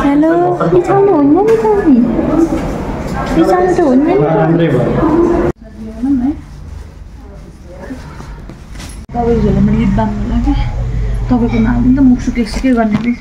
hello बिचाउनु हुन्न नि त नि बिचाउनु त हुन्न नि राम्रै भयो तपाईको झोलामा लिप बाम होला कि तपाईको नाम त मुख सुकेसुकै गर्ने रहेछ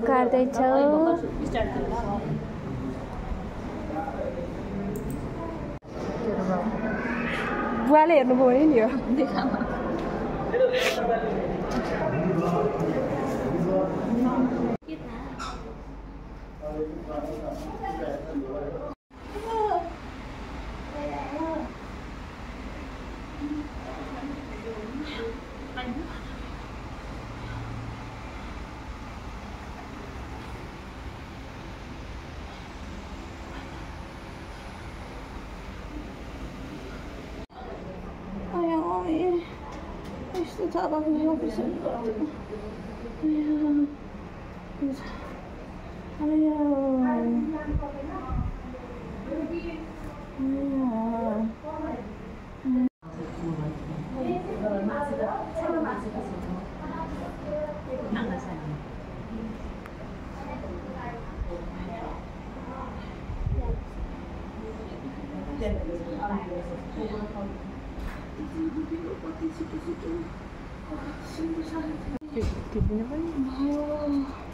काट्दैछौ बुवाले हेर्नुभयो नि यो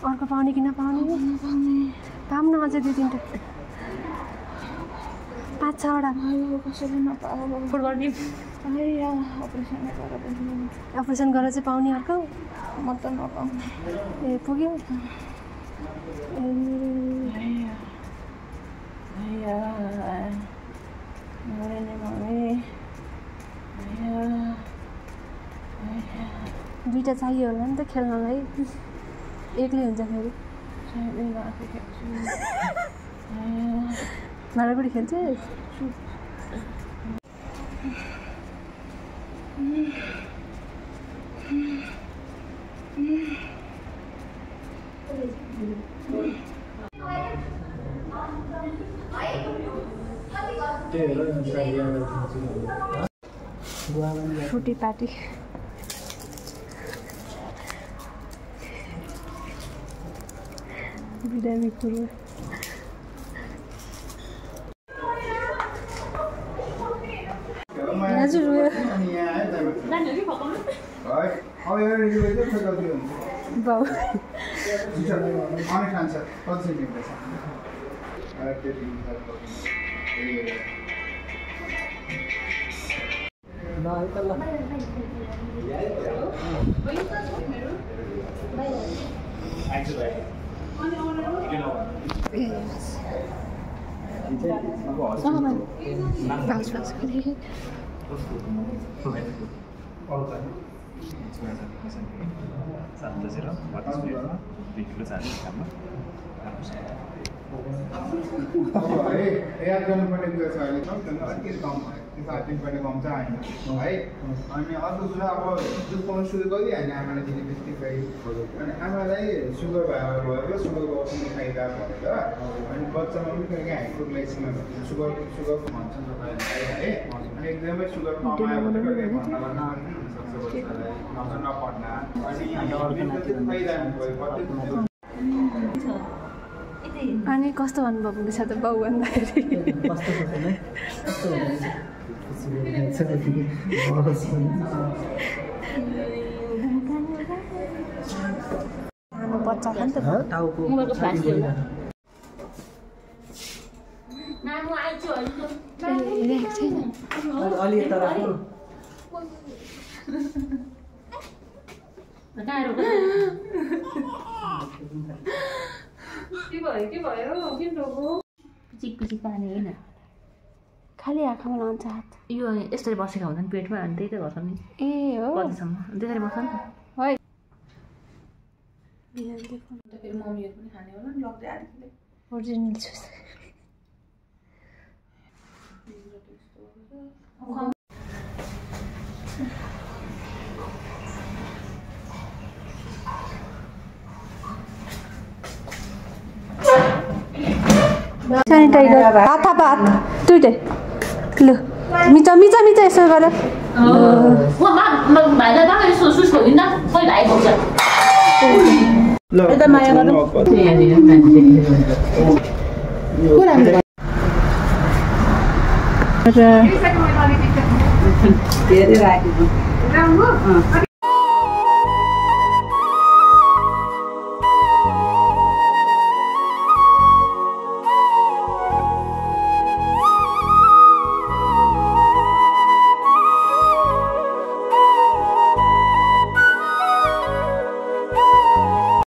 अर्को पाउने कि नपाउने पाऊँ न अझै 2-3 5-6वटा कसैले नपाऊ फुटबल टिम अपरेसन गरेर चाहिँ पाउने अर्को म त नपाउने ए पुग्यो दुईटा चाहियो होला नि त खेल्नलाई एक्लै हुन्छ फेरि भाँडाकुटी खेल्छस् फ्रुटी पार्टी बिरामी कुरो हजुर बाउ याद गर्नुपर्ने कुरा छ अहिले अलिकति कम भयो 3 कम छ होइन है अनि अर्को कुरा अब दुध पाउनु सुरु गरिहाल्ने आमालाई दिने बित्तिकै अनि आमालाई सुगर भयो सुगरको औषधि फाइदा भनेर अनि बच्चामा पनि कहिले हाइपोग्लाइसिमिया सुगरको भन्छ तपाईँलाई है अनि एकदमै सुगर कमायो भने कहिले भन्न नपर्ना अनि फाइदा भयो अनि कस्तो भन्नुभयो पुग्दैछ त बाउ भन्दाखेरि बच्चा नि त के भयो किन रोगो पिचिक पानी हैन खाली आँखामा लान्छ हात यो यसरी बसेको हुँदैन पेटमा अनि त्यही त गर्छ नि ए हो कतिसम्म त्यसरी बस्छ नि त है बिहान देखो त फेरि मम्मीहरु पनि खाने होला नि लग्दै आदिले ओरिजिनल जुस सेनिटाइजर हात थाप हात दुईटै लु मिचा मिचा मिचा यसो गर एकदम माया गर्नु